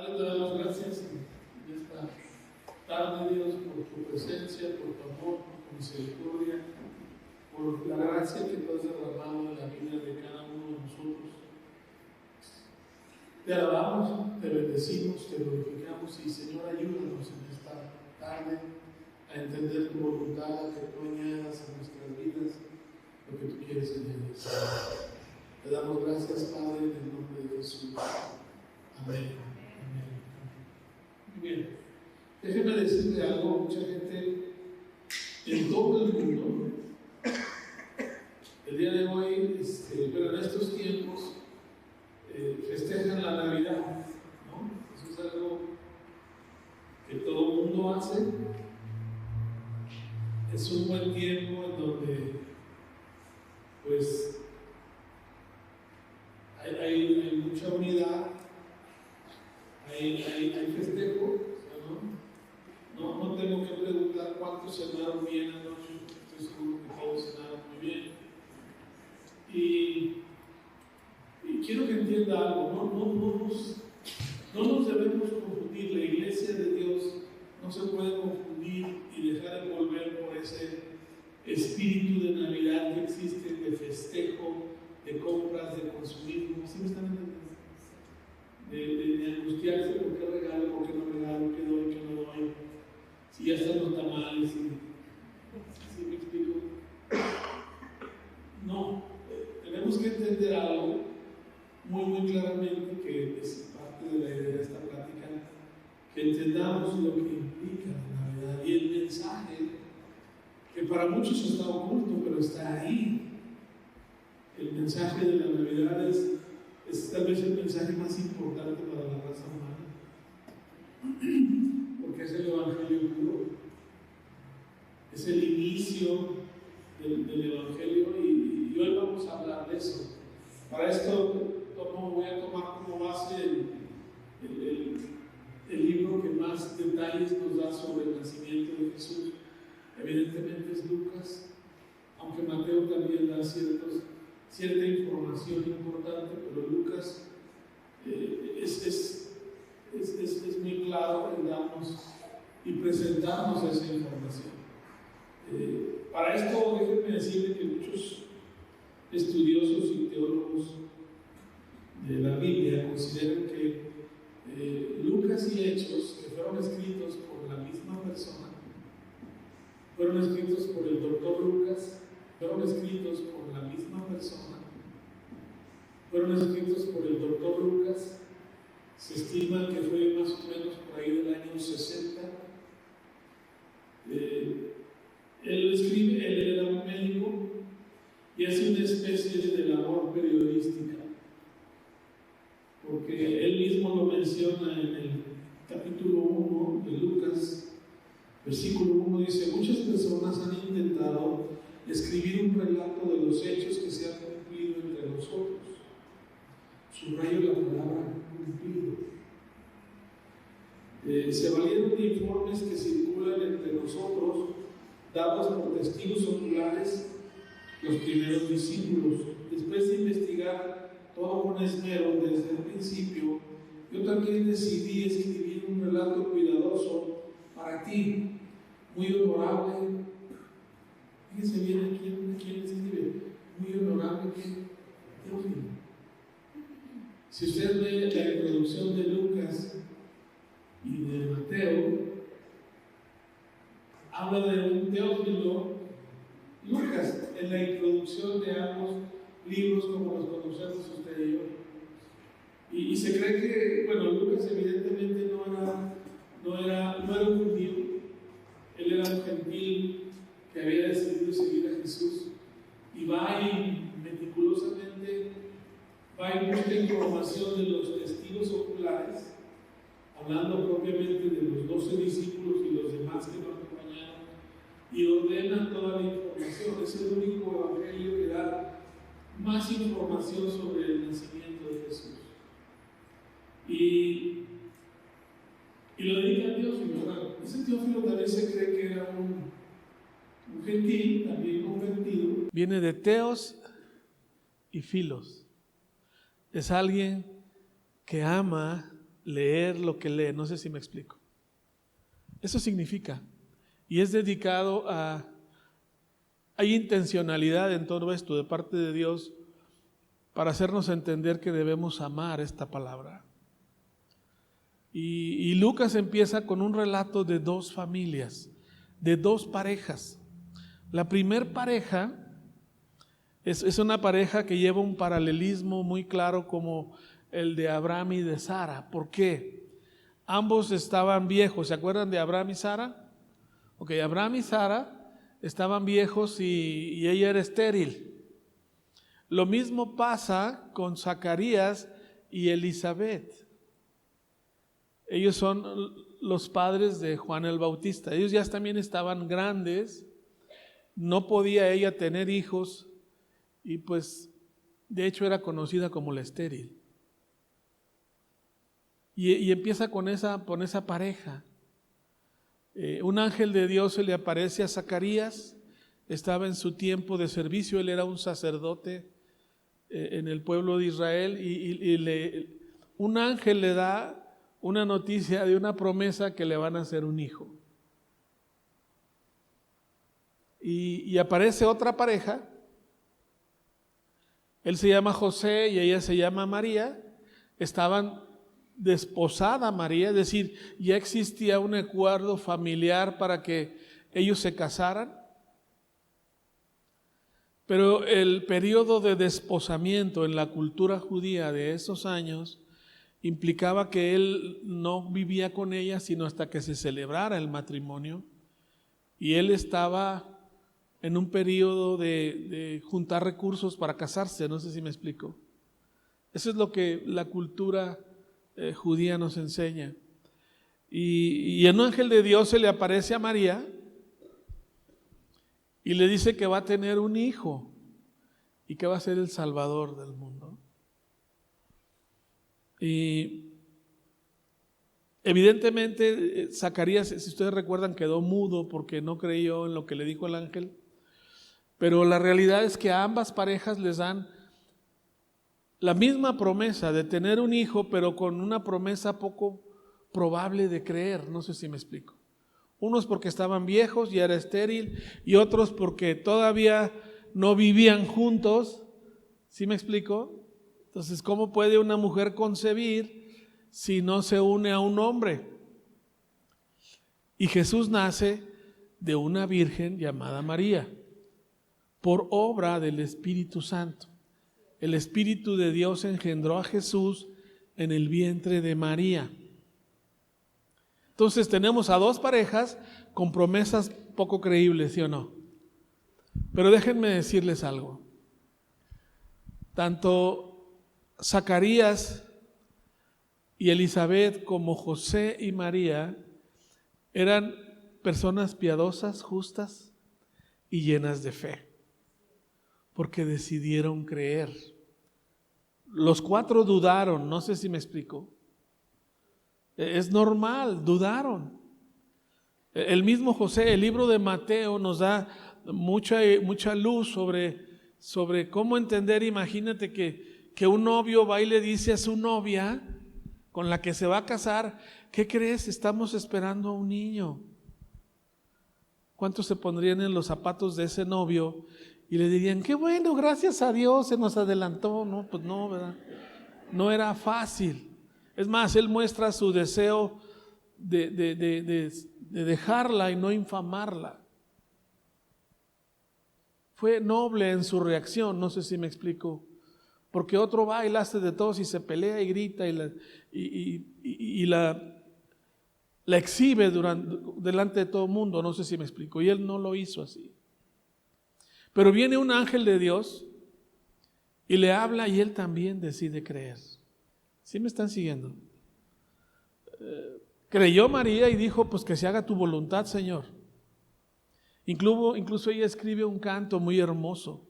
Padre, te damos gracias en esta tarde, Dios, por tu presencia, por tu amor, por tu misericordia, por la gracia que tú has derramado en la vida de cada uno de nosotros. Te alabamos, te bendecimos, te glorificamos y, Señor, ayúdanos en esta tarde a entender tu voluntad, a que tú añadas a nuestras vidas lo que tú quieres añadir. Te damos gracias, Padre, en el nombre de Jesús. Amén. Amén. Muy bien. Déjeme decirle algo. Mucha gente en todo el mundo, el día de hoy, pero en estos tiempos, festejan la Navidad, ¿no? Eso es algo que todo el mundo hace. Es un buen tiempo en donde, pues, hay mucha unidad, hay festejo, o sea, no tengo que preguntar cuántos cenaron bien anoche, estoy seguro que todos cenaron muy bien. Y quiero que entienda algo, no nos debemos confundir. La iglesia de Dios no se puede confundir y dejar envolver por ese espíritu de Navidad que existe, de festejo, de compras, de consumismo. ¿Sí me están entendiendo? De angustiarse por qué regalo, por qué no regalo, qué doy, qué no doy, si ya están los tamales. ¿Sí me explico? No, tenemos que entender algo muy claramente, que es parte de la idea de esta plática, que entendamos lo que implica la Navidad y el mensaje, que para muchos está oculto, pero está ahí. El mensaje de la Navidad es tal vez el mensaje más importante para la raza humana, porque es el Evangelio puro, es el inicio del Evangelio, y hoy vamos a hablar de eso. Para esto voy a tomar como base el libro que más detalles nos da sobre el nacimiento de Jesús. Evidentemente es Lucas, aunque Mateo también da cierta información importante, pero Lucas es muy claro en darnos y presentarnos esa información. Para esto, déjenme decirle que muchos estudiosos y teólogos de la Biblia consideran que Lucas y Hechos, que fueron escritos por la misma persona, fueron escritos por el doctor Lucas, fueron escritos por la misma persona, fueron escritos por el doctor Lucas. Se estima que fue más o menos por ahí del año 60. Él lo escribe, él era un médico y hace una especie de labor periodística, porque él mismo lo menciona en el capítulo 1 de Lucas, versículo 1, dice: muchas personas han intentado escribir un relato de los hechos que se han cumplido entre nosotros. Subrayo la palabra cumplido. Se valieron de informes que circulan entre nosotros, dados por testigos oculares, los primeros discípulos. Después de investigar todo con esmero desde el principio, yo también decidí escribir un relato cuidadoso para ti, muy honorable. Fíjense bien quién escribe: muy honorable Teófilo. Si usted ve la introducción de Lucas y de Mateo, habla de un Teófilo. Lucas, en la introducción de ambos libros, como los conocemos usted y yo. Y se cree que, bueno, Lucas evidentemente no era un judío, él era un gentil que había decidido seguir a Jesús, y va y meticulosamente busca información de los testigos oculares, hablando propiamente de los 12 discípulos y los demás que lo acompañaron, y ordena toda la información. Es el único evangelio que da más información sobre el nacimiento de Jesús. Y lo dedica a Teófilo. Bueno, ese Teófilo también se cree que era un gentil, también convertido. Viene de Teos y Filos. Es alguien que ama leer lo que lee. No sé si me explico. Eso significa. Y es dedicado a... Hay intencionalidad en todo esto de parte de Dios para hacernos entender que debemos amar esta palabra. Y Lucas empieza con un relato de dos familias, de dos parejas. La primer pareja es una pareja que lleva un paralelismo muy claro como el de Abraham y de Sara. ¿Por qué? Ambos estaban viejos. ¿Se acuerdan de Abraham y Sara? Ok, Abraham y Sara estaban viejos y ella era estéril. Lo mismo pasa con Zacarías y Elizabeth. Ellos son los padres de Juan el Bautista. Ellos ya también estaban grandes, no podía ella tener hijos y pues de hecho era conocida como la estéril. Y empieza con esa pareja. Un ángel de Dios se le aparece a Zacarías, estaba en su tiempo de servicio, él era un sacerdote en el pueblo de Israel y un ángel le da una noticia de una promesa que le van a hacer un hijo. Y aparece otra pareja, él se llama José y ella se llama María, estaban desposada María, es decir, ya existía un acuerdo familiar para que ellos se casaran, pero el periodo de desposamiento en la cultura judía de esos años implicaba que él no vivía con ella sino hasta que se celebrara el matrimonio, y él estaba en un periodo de juntar recursos para casarse. No sé si me explico. Eso es lo que la cultura judía nos enseña. Y un ángel de Dios se le aparece a María y le dice que va a tener un hijo y que va a ser el Salvador del mundo. Y evidentemente Zacarías, si ustedes recuerdan, quedó mudo porque no creyó en lo que le dijo el ángel, pero la realidad es que a ambas parejas les dan la misma promesa de tener un hijo, pero con una promesa poco probable de creer. No sé si me explico. Unos porque estaban viejos y era estéril, y otros porque todavía no vivían juntos. ¿Sí me explico? Entonces, ¿cómo puede una mujer concebir si no se une a un hombre? Y Jesús nace de una virgen llamada María, por obra del Espíritu Santo. El Espíritu de Dios engendró a Jesús en el vientre de María. Entonces tenemos a dos parejas con promesas poco creíbles, ¿sí o no? Pero déjenme decirles algo. Tanto Zacarías y Elizabeth como José y María eran personas piadosas, justas y llenas de fe, porque decidieron creer. Los cuatro dudaron, no sé si me explico. Es normal, dudaron. El mismo José, el libro de Mateo nos da mucha luz sobre cómo entender. Imagínate que un novio va y le dice a su novia con la que se va a casar: ¿qué crees? Estamos esperando a un niño. ¿Cuántos se pondrían en los zapatos de ese novio y le dirían: qué bueno, gracias a Dios, se nos adelantó? No, pues no, ¿verdad? No era fácil. Es más, él muestra su deseo de dejarla y no infamarla. Fue noble en su reacción, no sé si me explico. Porque otro va y la hace de todos y se pelea y grita y la exhibe delante de todo el mundo, no sé si me explico. Y él no lo hizo así. Pero viene un ángel de Dios y le habla, y él también decide creer. ¿Sí me están siguiendo? Creyó María y dijo: pues que se haga tu voluntad, Señor. Incluso ella escribe un canto muy hermoso.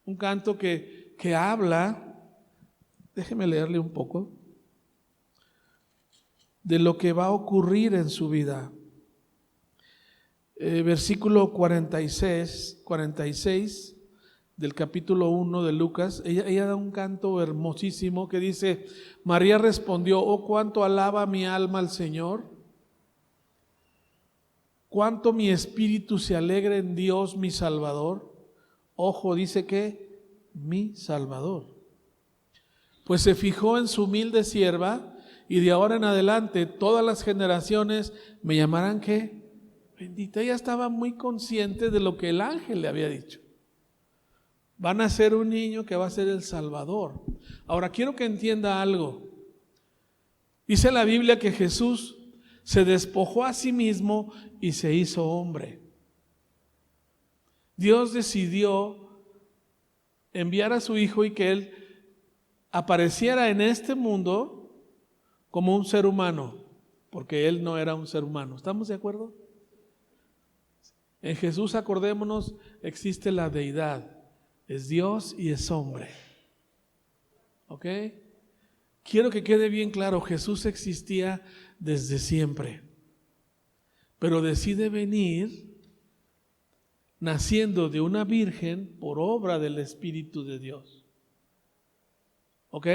Un canto que habla, déjeme leerle un poco, de lo que va a ocurrir en su vida. Versículo 46 del capítulo 1 de Lucas, ella da un canto hermosísimo que dice: María respondió: oh, cuánto alaba mi alma al Señor, cuánto mi espíritu se alegra en Dios mi Salvador. Ojo, dice que mi Salvador, pues se fijó en su humilde sierva, y de ahora en adelante todas las generaciones me llamarán ¿qué? Bendita. Ella estaba muy consciente de lo que el ángel le había dicho. Van a ser un niño que va a ser el Salvador. Ahora quiero que entienda algo. Dice la Biblia que Jesús se despojó a sí mismo y se hizo hombre. Dios decidió enviar a su Hijo y que Él apareciera en este mundo como un ser humano, porque Él no era un ser humano. ¿Estamos de acuerdo? En Jesús, acordémonos, existe la deidad. Es Dios y es hombre. ¿Ok? Quiero que quede bien claro, Jesús existía desde siempre, pero decide venir naciendo de una virgen por obra del Espíritu de Dios. ¿Ok?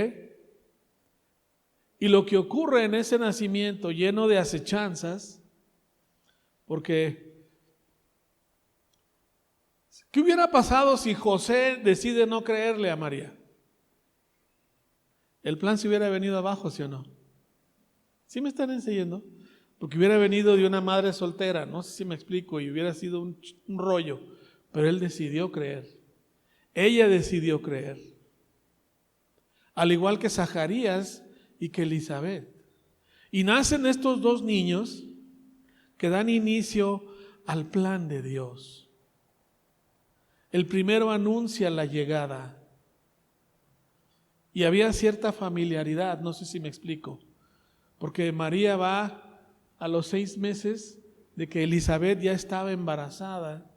Y lo que ocurre en ese nacimiento lleno de acechanzas, porque ¿qué hubiera pasado si José decide no creerle a María? El plan se hubiera venido abajo, ¿sí o no? ¿Sí me están enseñando? Porque hubiera venido de una madre soltera, no sé si me explico, y hubiera sido un rollo, pero él decidió creer. Ella decidió creer. Al igual que Zacarías y que Elizabeth. Y nacen estos dos niños que dan inicio al plan de Dios. El primero anuncia la llegada. Y había cierta familiaridad, no sé si me explico. Porque María va a los 6 meses de que Elizabeth ya estaba embarazada.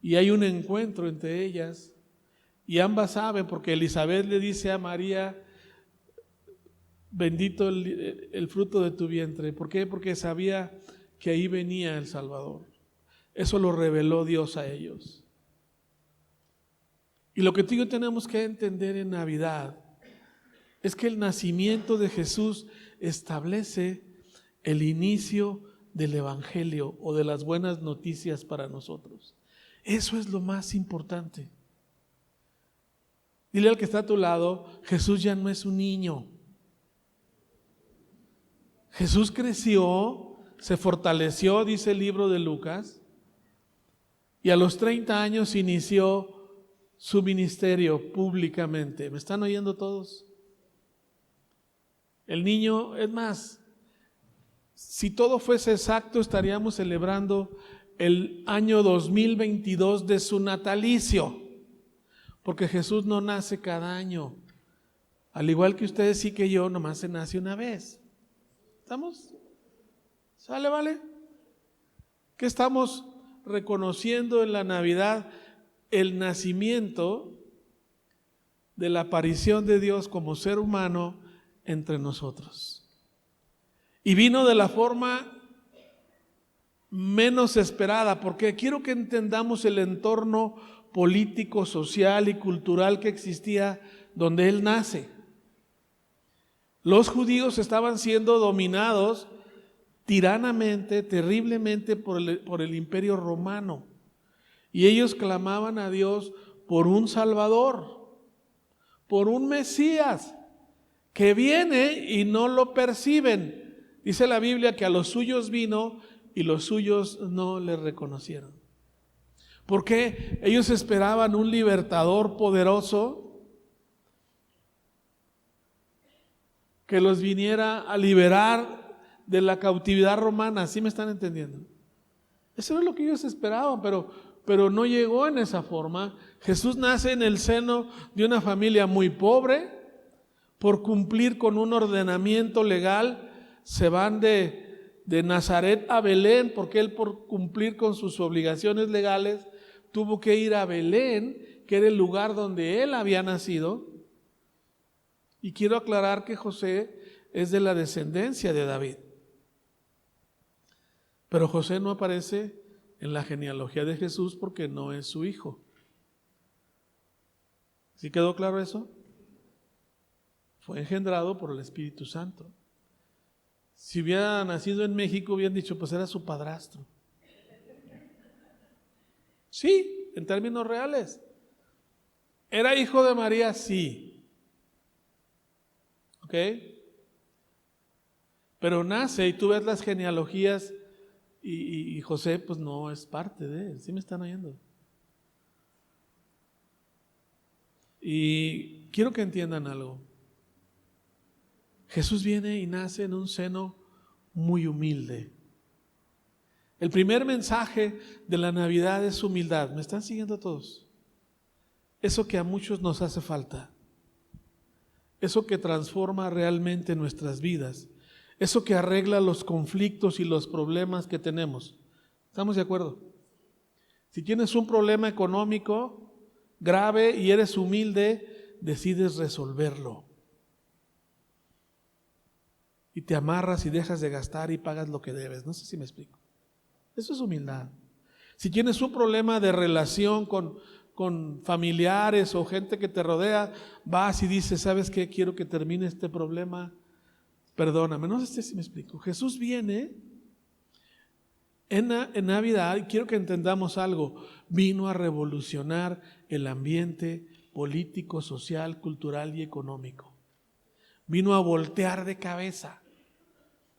Y hay un encuentro entre ellas. Y ambas saben, porque Elizabeth le dice a María: bendito el fruto de tu vientre. ¿Por qué? Porque sabía que ahí venía el Salvador. Eso lo reveló Dios a ellos. Y lo que tú y yo tenemos que entender en Navidad es que el nacimiento de Jesús establece el inicio del Evangelio o de las buenas noticias para nosotros. Eso es lo más importante. Dile al que está a tu lado: Jesús ya no es un niño. Jesús creció, se fortaleció, dice el libro de Lucas, y a los 30 años inició su ministerio públicamente. ¿Me están oyendo todos? El niño, es más, si todo fuese exacto, estaríamos celebrando el año 2022 de su natalicio, porque Jesús no nace cada año. Al igual que ustedes sí que yo, nomás se nace una vez. ¿Estamos? ¿Sale, vale? ¿Qué estamos reconociendo en la Navidad? El nacimiento de la aparición de Dios como ser humano entre nosotros. Y vino de la forma menos esperada, porque quiero que entendamos el entorno político, social y cultural que existía donde Él nace. Los judíos estaban siendo dominados tiranamente, terriblemente por el imperio romano. Y ellos clamaban a Dios por un Salvador, por un Mesías que viene y no lo perciben. Dice la Biblia que a los suyos vino y los suyos no le reconocieron. ¿Por qué? Ellos esperaban un libertador poderoso que los viniera a liberar de la cautividad romana. ¿Sí me están entendiendo? Eso es lo que ellos esperaban, pero no llegó en esa forma. Jesús nace en el seno de una familia muy pobre. Por cumplir con un ordenamiento legal, se van de Nazaret a Belén, porque él, por cumplir con sus obligaciones legales, tuvo que ir a Belén, que era el lugar donde él había nacido. Y quiero aclarar que José es de la descendencia de David. Pero José no aparece en la genealogía de Jesús porque no es su hijo. ¿Sí quedó claro eso? Fue engendrado por el Espíritu Santo. Si hubiera nacido en México, hubieran dicho, pues era su padrastro. Sí, en términos reales. ¿Era hijo de María? Sí. ¿Ok? Pero nace y tú ves las genealogías y José pues no es parte de él. ¿Sí me están oyendo? Y quiero que entiendan algo. Jesús viene y nace en un seno muy humilde. El primer mensaje de la Navidad es humildad. ¿Me están siguiendo todos? Eso que a muchos nos hace falta. Eso que transforma realmente nuestras vidas. Eso que arregla los conflictos y los problemas que tenemos. ¿Estamos de acuerdo? Si tienes un problema económico grave y eres humilde, decides resolverlo. Y te amarras y dejas de gastar y pagas lo que debes. No sé si me explico. Eso es humildad. Si tienes un problema de relación con familiares o gente que te rodea, vas y dices, ¿sabes qué? Quiero que termine este problema, perdóname. No sé si me explico. Jesús viene en Navidad, y quiero que entendamos algo, vino a revolucionar el ambiente político, social, cultural y económico. Vino a voltear de cabeza.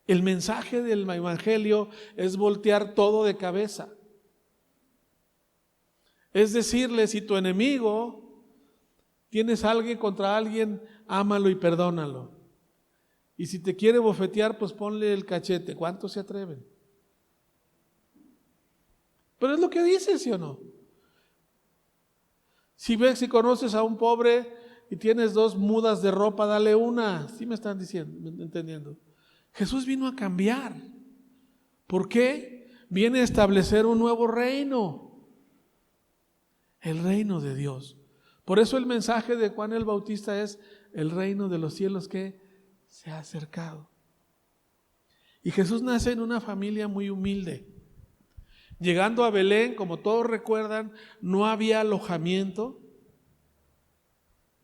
El mensaje del Evangelio es voltear todo de cabeza. Es decirle, si tu enemigo, tienes alguien contra alguien, ámalo y perdónalo. Y si te quiere bofetear, pues ponle el cachete. ¿Cuántos se atreven? Pero es lo que dice, ¿sí o no? Si conoces a un pobre y tienes 2 mudas de ropa, dale una. ¿Sí me están diciendo, entendiendo? Jesús vino a cambiar. ¿Por qué? Viene a establecer un nuevo reino. El reino de Dios. Por eso el mensaje de Juan el Bautista es el reino de los cielos que se ha acercado. Y Jesús nace en una familia muy humilde. Llegando a Belén, como todos recuerdan, no había alojamiento.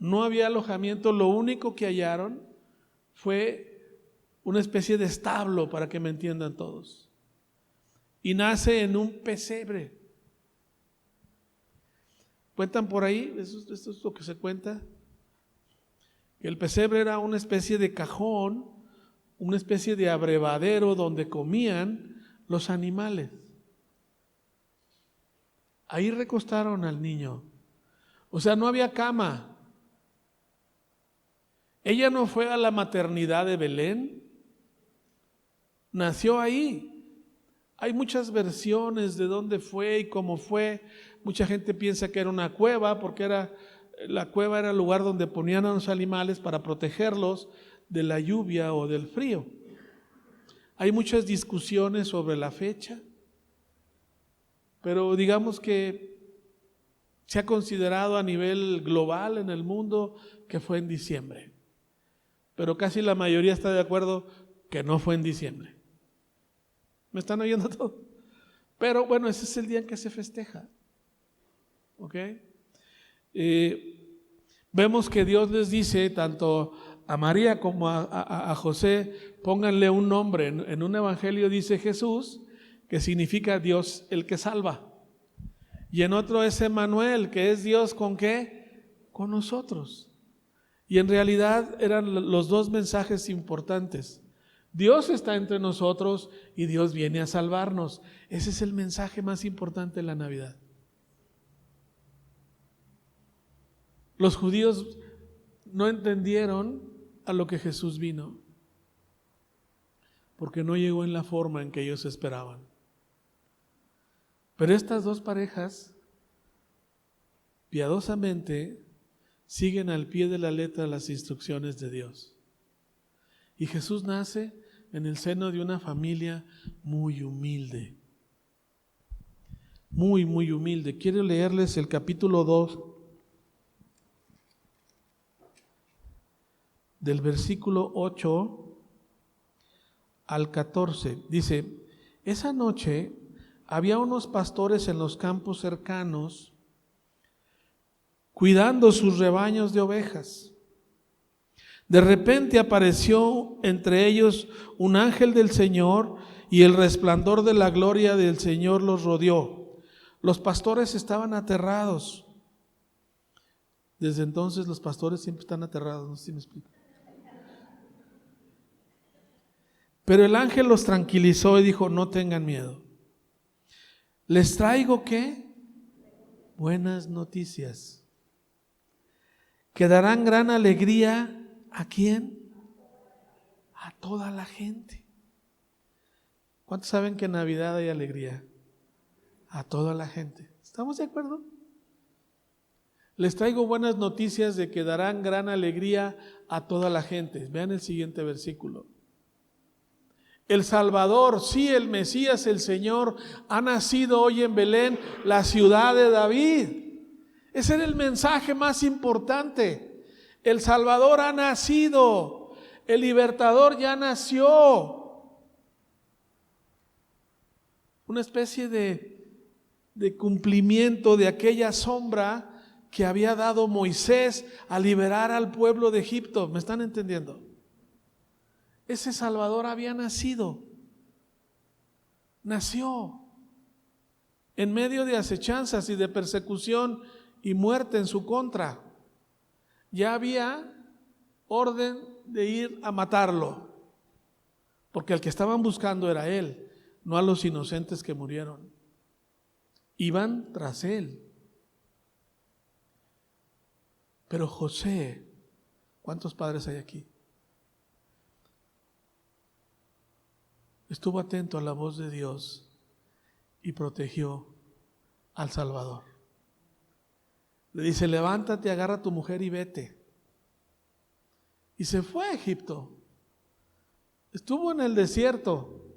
No había alojamiento. Lo único que hallaron fue una especie de establo, para que me entiendan todos. Y nace en un pesebre. ¿Cuentan por ahí? Esto es lo que se cuenta. El pesebre era una especie de cajón, una especie de abrevadero donde comían los animales. Ahí recostaron al niño. O sea, no había cama. Ella no fue a la maternidad de Belén. Nació ahí. Hay muchas versiones de dónde fue y cómo fue. Mucha gente piensa que era una cueva, porque la cueva era el lugar donde ponían a los animales para protegerlos de la lluvia o del frío. Hay muchas discusiones sobre la fecha, pero digamos que se ha considerado a nivel global en el mundo que fue en diciembre. Pero casi la mayoría está de acuerdo que no fue en diciembre. ¿Me están oyendo todo? Pero bueno, ese es el día en que se festeja. ¿Ok? Vemos que Dios les dice tanto a María como a José, pónganle un nombre. En un evangelio dice Jesús, que significa Dios el que salva. Y en otro es Emmanuel, que es Dios ¿con qué? Con nosotros. Y en realidad eran los 2 mensajes importantes. Dios está entre nosotros y Dios viene a salvarnos. Ese es el mensaje más importante de la Navidad. Los judíos no entendieron a lo que Jesús vino, porque no llegó en la forma en que ellos esperaban. Pero estas 2 parejas piadosamente siguen al pie de la letra las instrucciones de Dios. Y Jesús nace en el seno de una familia muy humilde. Muy, muy humilde. Quiero leerles el capítulo 2 del versículo 8 al 14. Dice, esa noche había unos pastores en los campos cercanos cuidando sus rebaños de ovejas. De repente apareció entre ellos un ángel del Señor y el resplandor de la gloria del Señor los rodeó. Los pastores estaban aterrados. Desde entonces los pastores siempre están aterrados, no sé si me explico. Pero el ángel los tranquilizó y dijo: no tengan miedo. Les traigo ¿qué? Buenas noticias, que darán gran alegría. ¿A quién? A toda la gente. ¿Cuántos saben que en Navidad hay alegría? A toda la gente. ¿Estamos de acuerdo? Les traigo buenas noticias de que darán gran alegría a toda la gente. Vean el siguiente versículo. El Salvador, sí, el Mesías, el Señor, ha nacido hoy en Belén, la ciudad de David. Ese era el mensaje más importante. El Salvador ha nacido, el libertador ya nació. Una especie de cumplimiento de aquella sombra que había dado Moisés a liberar al pueblo de Egipto. ¿Me están entendiendo? Ese Salvador había nacido. Nació en medio de acechanzas y de persecución y muerte en su contra. Ya había orden de ir a matarlo, porque al que estaban buscando era él, no a los inocentes que murieron. Iban tras él. Pero José, ¿cuántos padres hay aquí? Estuvo atento a la voz de Dios y protegió al Salvador. Le dice: levántate, agarra a tu mujer y vete. Y se fue a Egipto. Estuvo en el desierto.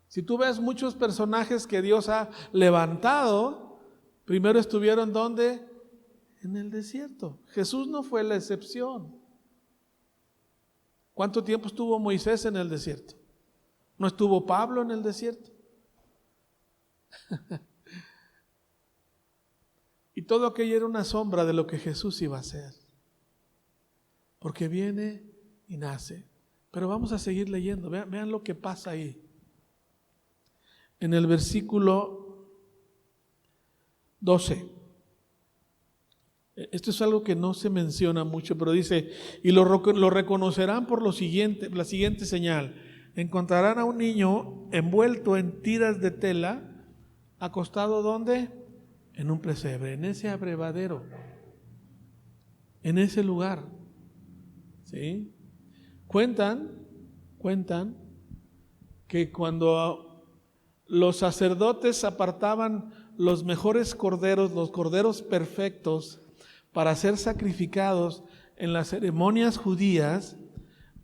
Si tú ves muchos personajes que Dios ha levantado, primero estuvieron ¿dónde? En el desierto. Jesús no fue la excepción. ¿Cuánto tiempo estuvo Moisés en el desierto? ¿No estuvo Pablo en el desierto? Y todo aquello era una sombra de lo que Jesús iba a hacer. Porque viene y nace. Pero vamos a seguir leyendo. Vean lo que pasa ahí. En el versículo 12. Esto es algo que no se menciona mucho, pero dice: y lo reconocerán por la siguiente señal. Encontrarán a un niño envuelto en tiras de tela, acostado ¿dónde? En un pesebre, en ese abrevadero, en ese lugar. ¿Sí? Cuentan que cuando los sacerdotes apartaban los mejores corderos, los corderos perfectos, para ser sacrificados en las ceremonias judías,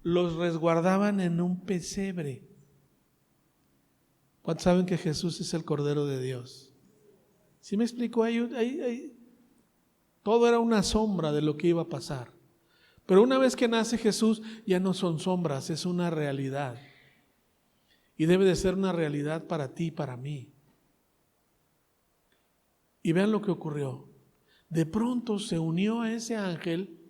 los resguardaban en un pesebre. ¿Cuántos saben que Jesús es el Cordero de Dios? ¿Sí me explico? Todo era una sombra de lo que iba a pasar. Pero una vez que nace Jesús, ya no son sombras, es una realidad. Y debe de ser una realidad para ti y para mí. Y vean lo que ocurrió. De pronto se unió a ese ángel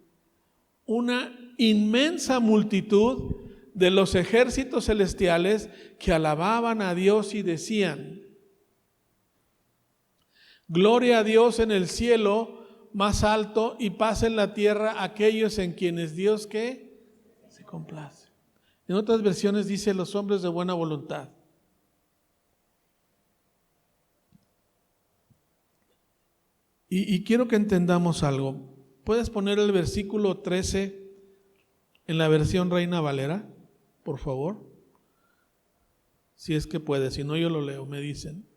una inmensa multitud de los ejércitos celestiales que alababan a Dios y decían: gloria a Dios en el cielo más alto y paz en la tierra a aquellos en quienes Dios ¿qué? Se complace. En otras versiones dice: los hombres de buena voluntad. Y quiero que entendamos algo. ¿Puedes poner el versículo 13 en la versión Reina Valera, por favor? Si es que puedes, si no yo lo leo, me dicen.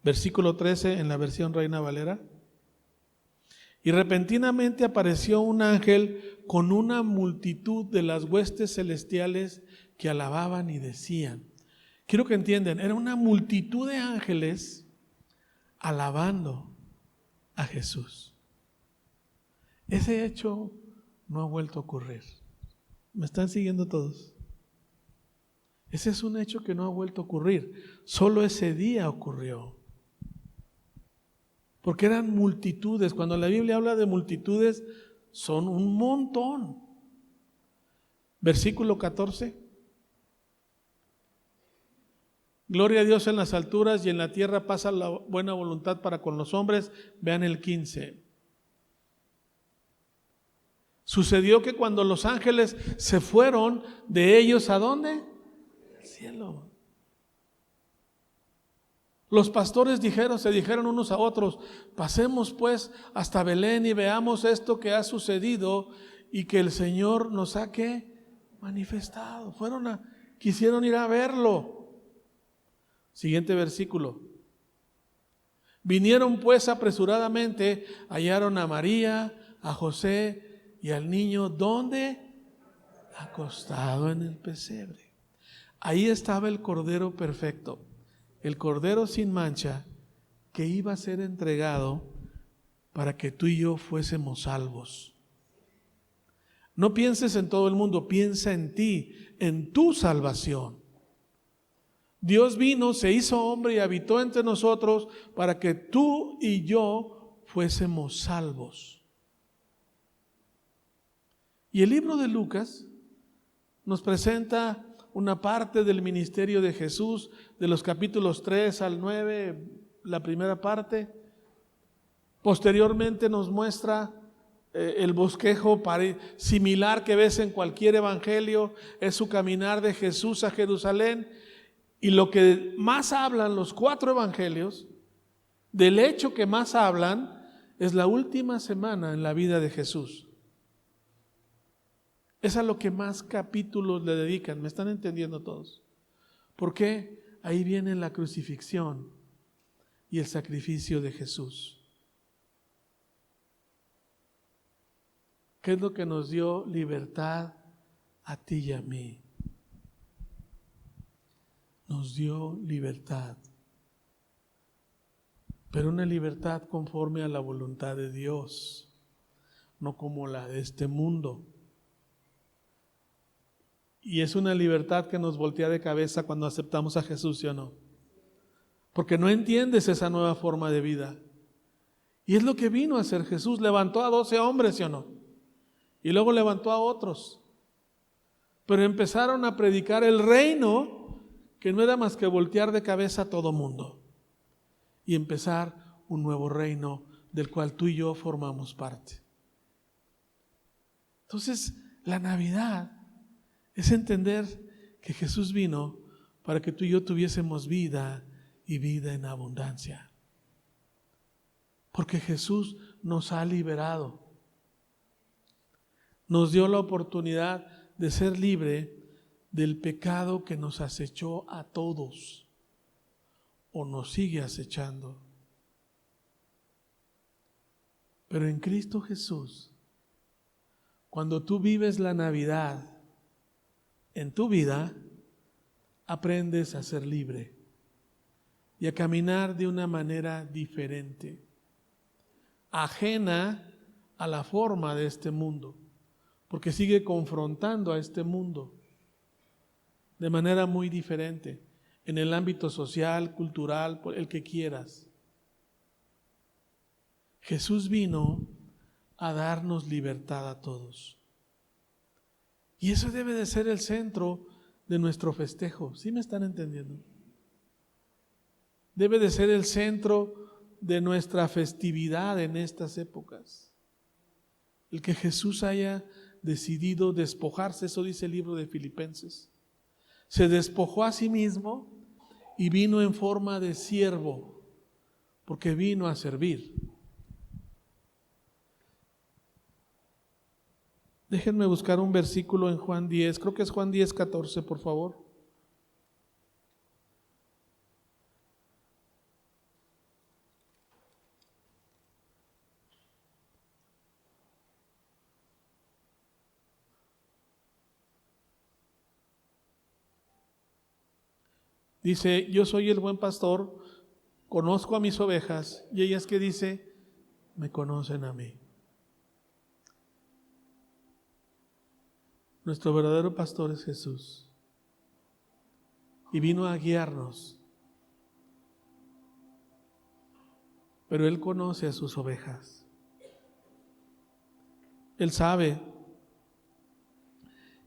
Versículo 13 en la versión Reina Valera. Y repentinamente apareció un ángel con una multitud de las huestes celestiales que alababan y decían. Quiero que entiendan, era una multitud de ángeles alabando a Jesús. Ese hecho no ha vuelto a ocurrir. ¿Me están siguiendo todos? Ese es un hecho que no ha vuelto a ocurrir. Solo ese día ocurrió. Porque eran multitudes. Cuando la Biblia habla de multitudes, son un montón. Versículo 14. Gloria a Dios en las alturas y en la tierra pasa la buena voluntad para con los hombres. Vean el 15. Sucedió que cuando los ángeles se fueron de ellos, ¿a dónde? Al cielo. Los pastores se dijeron unos a otros: pasemos pues hasta Belén y veamos esto que ha sucedido y que el Señor nos ha manifestado. Quisieron ir a verlo. Siguiente versículo. Vinieron pues apresuradamente, hallaron a María, a José y al niño, ¿dónde? Acostado en el pesebre. Ahí estaba el Cordero perfecto, el Cordero sin mancha, que iba a ser entregado para que tú y yo fuésemos salvos. No pienses en todo el mundo, piensa en ti, en tu salvación. Dios vino, se hizo hombre y habitó entre nosotros para que tú y yo fuésemos salvos. Y el libro de Lucas nos presenta una parte del ministerio de Jesús, de los capítulos 3 al 9, la primera parte. Posteriormente nos muestra el bosquejo similar que ves en cualquier evangelio, es su caminar de Jesús a Jerusalén. Y lo que más hablan los 4 evangelios, del hecho que más hablan, es la última semana en la vida de Jesús. Es a lo que más capítulos le dedican. ¿Me están entendiendo todos? ¿Por qué? Ahí viene la crucifixión y el sacrificio de Jesús. ¿Qué es lo que nos dio libertad a ti y a mí? Nos dio libertad, pero una libertad conforme a la voluntad de Dios, no como la de este mundo. Y es una libertad que nos voltea de cabeza cuando aceptamos a Jesús, ¿sí o no? Porque no entiendes esa nueva forma de vida. Y es lo que vino a hacer Jesús. Levantó a 12 hombres, ¿sí o no? Y luego levantó a otros. Pero empezaron a predicar el reino, que no era más que voltear de cabeza a todo mundo y empezar un nuevo reino del cual tú y yo formamos parte. Entonces, la Navidad es entender que Jesús vino para que tú y yo tuviésemos vida y vida en abundancia. Porque Jesús nos ha liberado. Nos dio la oportunidad de ser libre del pecado que nos acechó a todos o nos sigue acechando. Pero en Cristo Jesús, cuando tú vives la Navidad en tu vida, aprendes a ser libre y a caminar de una manera diferente, ajena a la forma de este mundo, porque sigue confrontando a este mundo de manera muy diferente, en el ámbito social, cultural, el que quieras. Jesús vino a darnos libertad a todos. Y eso debe de ser el centro de nuestro festejo. ¿Sí me están entendiendo? Debe de ser el centro de nuestra festividad en estas épocas. El que Jesús haya decidido despojarse, eso dice el libro de Filipenses. Se despojó a sí mismo y vino en forma de siervo, porque vino a servir. Déjenme buscar un versículo en Juan 10, creo que es Juan 10, 14, por favor. Dice, yo soy el buen pastor, conozco a mis ovejas, y ellas que dice, me conocen a mí. Nuestro verdadero pastor es Jesús, y vino a guiarnos. pero Él conoce a sus ovejas. Él sabe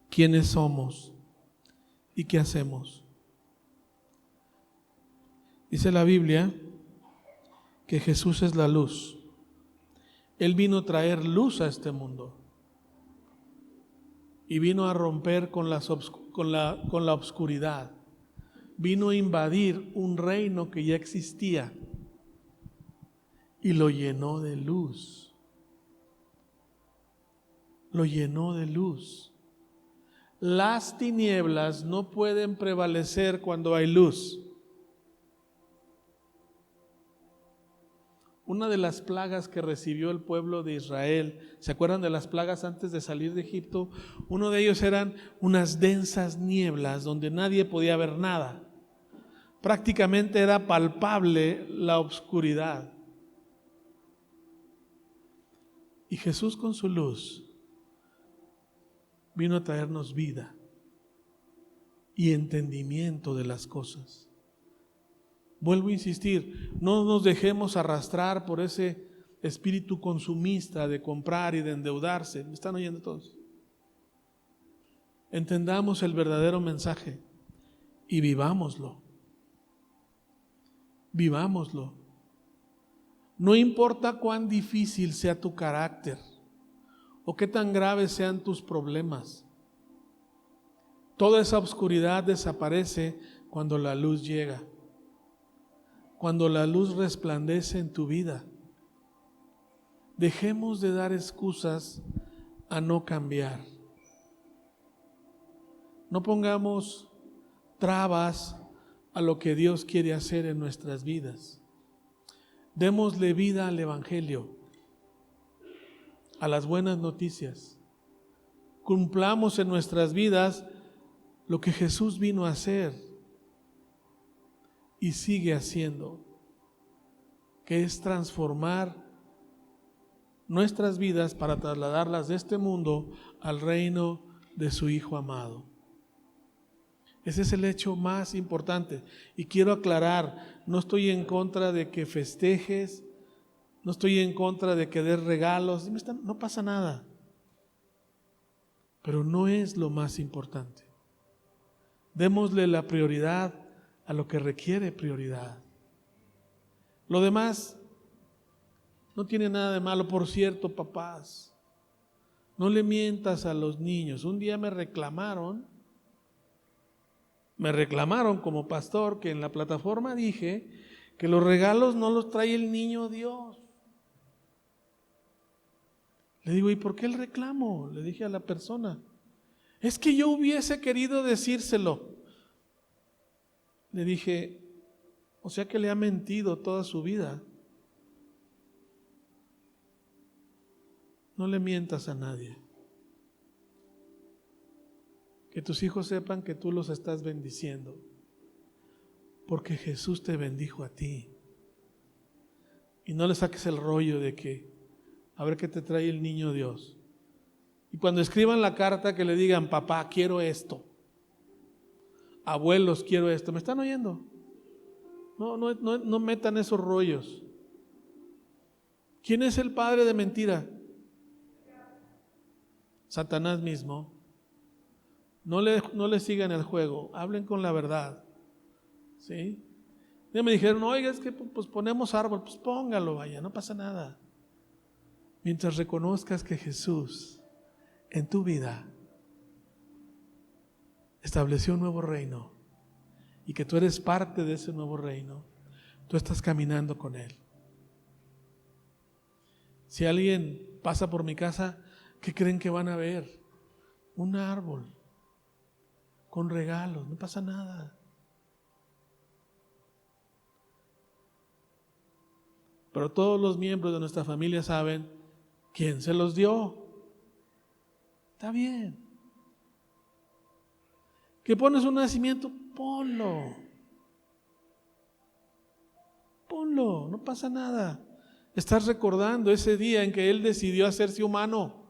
quiénes somos y qué hacemos. Dice la Biblia que Jesús es la luz. Él vino a traer luz a este mundo y vino a romper con la oscuridad. Vino a invadir un reino que ya existía y lo llenó de luz. Lo llenó de luz. Las tinieblas no pueden prevalecer cuando hay luz. Una de las plagas que recibió el pueblo de Israel, ¿se acuerdan de las plagas antes de salir de Egipto? Uno de ellos eran unas densas nieblas donde nadie podía ver nada. Prácticamente era palpable la oscuridad. Y Jesús con su luz vino a traernos vida y entendimiento de las cosas. Vuelvo a insistir, no nos dejemos arrastrar por ese espíritu consumista de comprar y de endeudarse. ¿Me están oyendo todos? Entendamos el verdadero mensaje y vivámoslo. Vivámoslo. No importa cuán difícil sea tu carácter o qué tan graves sean tus problemas. Toda esa oscuridad desaparece cuando la luz llega. Cuando la luz resplandece en tu vida. Dejemos de dar excusas a no cambiar. No pongamos trabas a lo que Dios quiere hacer en nuestras vidas. Démosle vida al Evangelio, a las buenas noticias. Cumplamos en nuestras vidas lo que Jesús vino a hacer y sigue haciendo, que es transformar nuestras vidas para trasladarlas de este mundo al reino de su Hijo amado. Ese es el hecho más importante. Y quiero aclarar, no estoy en contra de que festejes, no estoy en contra de que des regalos, no pasa nada. Pero no es lo más importante. Démosle la prioridad a lo que requiere prioridad. Lo demás no tiene nada de malo. Por cierto, papás, no le mientas a los niños. Un día me reclamaron como pastor que en la plataforma dije que los regalos no los trae el niño Dios. Le digo, ¿y por qué el reclamo? Le dije a la persona, es que yo hubiese querido decírselo. Le dije, o sea que le ha mentido toda su vida. No le mientas a nadie. Que tus hijos sepan que tú los estás bendiciendo, porque Jesús te bendijo a ti. Y no le saques el rollo de que a ver qué te trae el niño Dios. Y cuando escriban la carta que le digan, papá, quiero esto. Abuelos, quiero esto. ¿Me están oyendo? No metan esos rollos. ¿Quién es el padre de mentira? Satanás mismo. No le sigan el juego, hablen con la verdad. ¿Sí? Ya me dijeron, oiga, es que pues ponemos árbol, pues póngalo, vaya, no pasa nada. Mientras reconozcas que Jesús en tu vida estableció un nuevo reino y que tú eres parte de ese nuevo reino, tú estás caminando con Él. Si alguien pasa por mi casa, ¿qué creen que van a ver? Un árbol con regalos, no pasa nada. Pero todos los miembros de nuestra familia saben quién se los dio. Está bien. ¿Que pones un nacimiento? Ponlo, no pasa nada. Estás recordando ese día en que Él decidió hacerse humano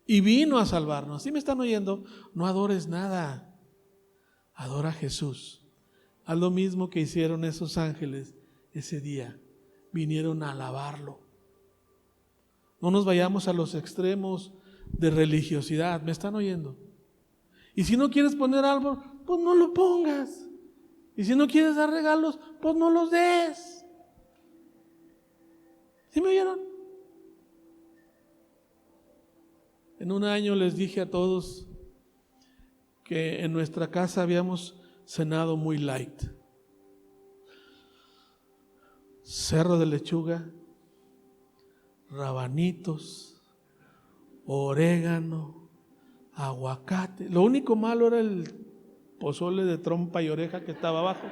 y vino a salvarnos. ¿Sí me están oyendo? No adores nada, adora a Jesús. Haz lo mismo que hicieron esos ángeles ese día. vinieron a alabarlo. No nos vayamos a los extremos de religiosidad. ¿Me están oyendo? Y si no quieres poner árbol, pues no lo pongas. Y si no quieres dar regalos, pues no los des. ¿Sí me oyeron? En un año les dije a todos que en nuestra casa habíamos cenado muy light. Cerro de lechuga, rabanitos, orégano, aguacate. Lo único malo era el pozole de trompa y oreja que estaba abajo.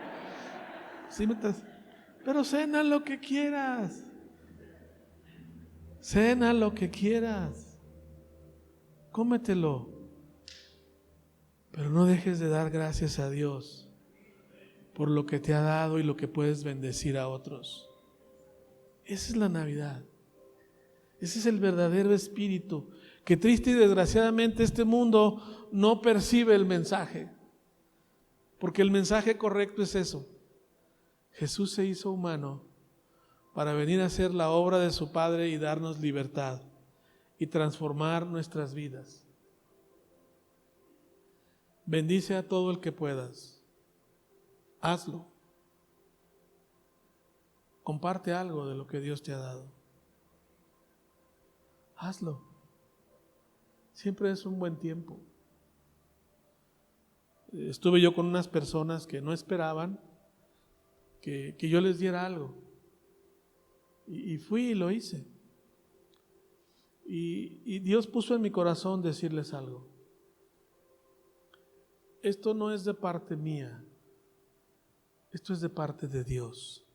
¿Sí me estás? Pero cena lo que quieras. Cena lo que quieras. Cómetelo. Pero no dejes de dar gracias a Dios por lo que te ha dado y lo que puedes bendecir a otros. Esa es la Navidad. Ese es el verdadero espíritu, que triste y desgraciadamente este mundo no percibe el mensaje. Porque el mensaje correcto es eso. Jesús se hizo humano para venir a hacer la obra de su Padre y darnos libertad y transformar nuestras vidas. Bendice a todo el que puedas. Hazlo. Comparte algo de lo que Dios te ha dado. Hazlo. Siempre es un buen tiempo. Estuve yo con unas personas que no esperaban que yo les diera algo. Y fui y lo hice. Y Dios puso en mi corazón decirles algo. Esto no es de parte mía. Esto es de parte de Dios.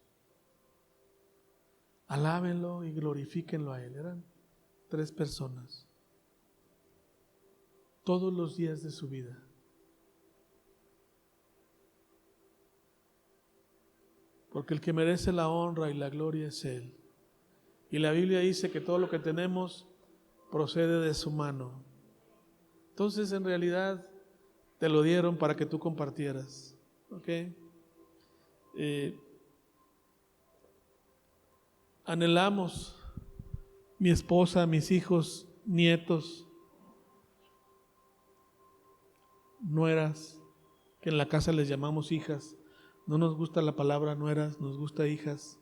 Alábenlo y glorifíquenlo a Él. Eran 3 personas. Todos los días de su vida. Porque el que merece la honra y la gloria es Él. Y la Biblia dice que todo lo que tenemos procede de su mano. Entonces, en realidad, te lo dieron para que tú compartieras. ¿Ok? Anhelamos, mi esposa, mis hijos, nietos, nueras, que en la casa les llamamos hijas. No nos gusta la palabra nueras, nos gusta hijas.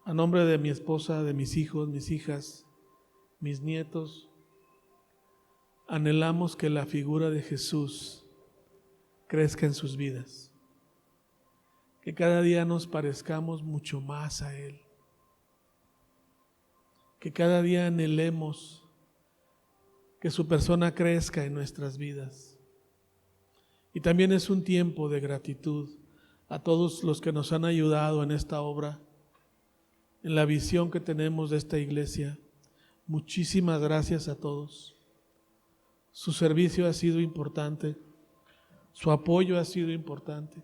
A nombre de mi esposa, de mis hijos, mis hijas, mis nietos, anhelamos que la figura de Jesús crezca en sus vidas. Que cada día nos parezcamos mucho más a Él. Que cada día anhelemos que su persona crezca en nuestras vidas. Y también es un tiempo de gratitud a todos los que nos han ayudado en esta obra, en la visión que tenemos de esta iglesia. Muchísimas gracias a todos. Su servicio ha sido importante, su apoyo ha sido importante.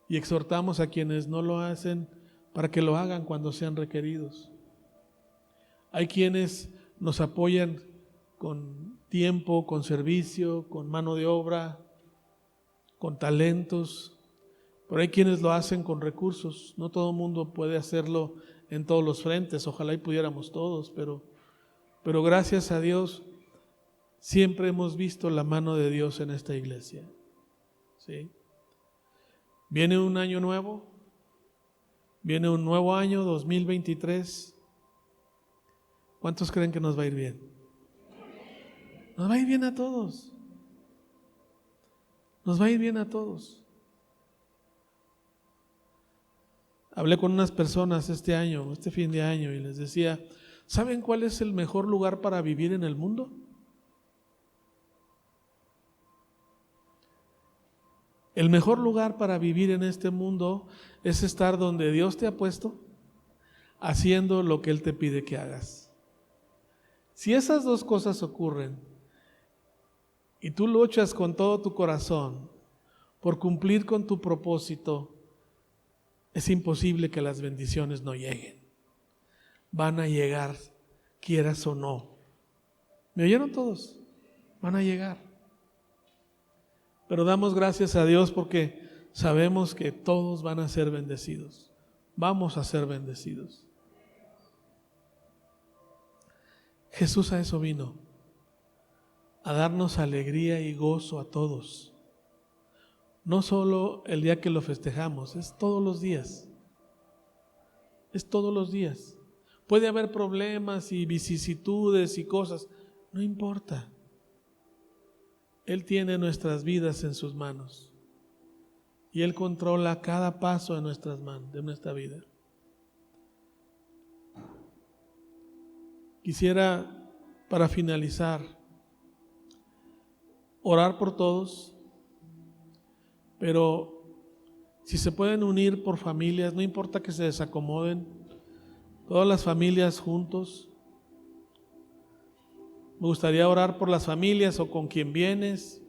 Y exhortamos a quienes no lo hacen para que lo hagan cuando sean requeridos. Hay quienes nos apoyan con tiempo, con servicio, con mano de obra, con talentos, pero hay quienes lo hacen con recursos. No todo el mundo puede hacerlo en todos los frentes, ojalá y pudiéramos todos, pero gracias a Dios siempre hemos visto la mano de Dios en esta iglesia. ¿Sí? Viene un año nuevo, viene un nuevo año 2023. ¿Cuántos creen que nos va a ir bien? Nos va a ir bien a todos. Nos va a ir bien a todos. Hablé con unas personas este fin de año, y les decía, ¿saben cuál es el mejor lugar para vivir en el mundo? El mejor lugar para vivir en este mundo es estar donde Dios te ha puesto, haciendo lo que Él te pide que hagas. Si esas 2 cosas ocurren y tú luchas con todo tu corazón por cumplir con tu propósito, es imposible que las bendiciones no lleguen. Van a llegar, quieras o no. ¿Me oyeron todos? Van a llegar. Pero damos gracias a Dios porque sabemos que todos van a ser bendecidos. Vamos a ser bendecidos. Jesús a eso vino, a darnos alegría y gozo a todos. No solo el día que lo festejamos, es todos los días. Es todos los días. Puede haber problemas y vicisitudes y cosas, no importa. Él tiene nuestras vidas en sus manos y Él controla cada paso de nuestras manos, de nuestra vida. Quisiera, para finalizar, orar por todos, pero si se pueden unir por familias, no importa que se desacomoden, todas las familias juntos. Me gustaría orar por las familias o con quien vienes.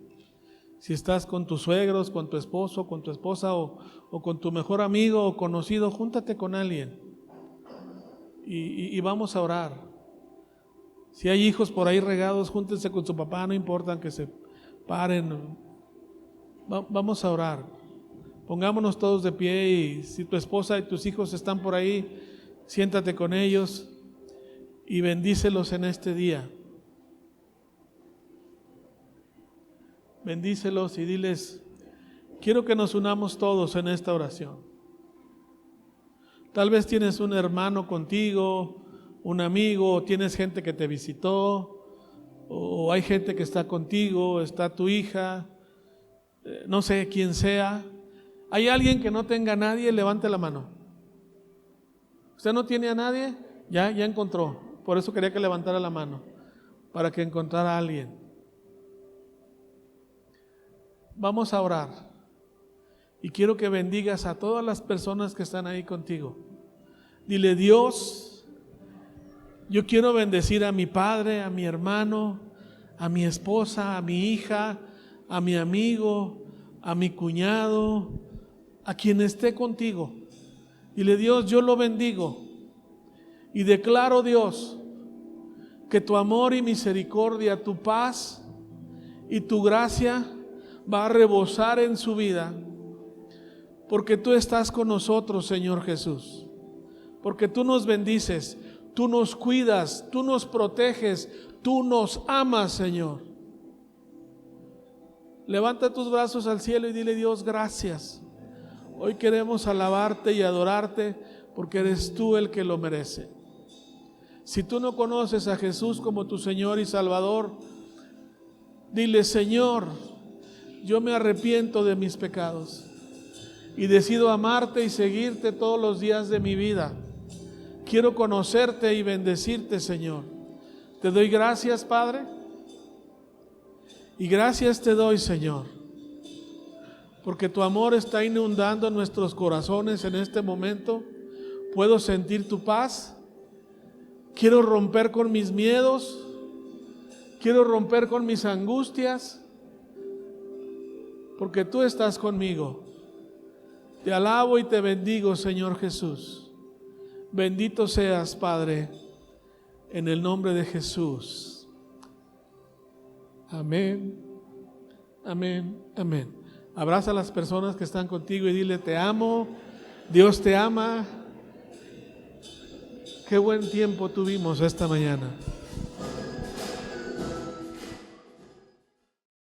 Si estás con tus suegros, con tu esposo, con tu esposa o con tu mejor amigo o conocido, júntate con alguien y vamos a orar. Si hay hijos por ahí regados, júntense con su papá, no importa que se paren. Vamos a orar. Pongámonos todos de pie y si tu esposa y tus hijos están por ahí, siéntate con ellos y bendícelos en este día. Bendícelos y diles, quiero que nos unamos todos en esta oración. Tal vez tienes un hermano contigo, un amigo, o tienes gente que te visitó, o hay gente que está contigo, está tu hija, no sé quién sea. ¿Hay alguien que no tenga a nadie? Levante la mano. ¿Usted no tiene a nadie? Ya encontró. Por eso quería que levantara la mano, para que encontrara a alguien. Vamos a orar y quiero que bendigas a todas las personas que están ahí contigo. Dile, Dios, yo quiero bendecir a mi padre, a mi hermano, a mi esposa, a mi hija, a mi amigo, a mi cuñado, a quien esté contigo. Dile, Dios, yo lo bendigo y declaro, Dios, que tu amor y misericordia, tu paz y tu gracia va a rebosar en su vida, porque tú estás con nosotros, Señor Jesús, porque tú nos bendices, tú nos cuidas, tú nos proteges, tú nos amas, Señor. Levanta tus brazos al cielo y dile, Dios, gracias. Hoy queremos alabarte y adorarte porque eres tú el que lo merece. Si tú no conoces a Jesús como tu Señor y Salvador, dile, Señor, yo me arrepiento de mis pecados y decido amarte y seguirte todos los días de mi vida. Quiero conocerte y bendecirte, Señor. Te doy gracias, Padre, y gracias te doy, Señor, porque tu amor está inundando nuestros corazones en este momento. Puedo sentir tu paz. Quiero romper con mis miedos. Quiero romper con mis angustias, porque tú estás conmigo. Te alabo y te bendigo, Señor Jesús. Bendito seas, Padre, en el nombre de Jesús. Amén, amén, amén. Abraza a las personas que están contigo y dile, te amo, Dios te ama. Qué buen tiempo tuvimos esta mañana.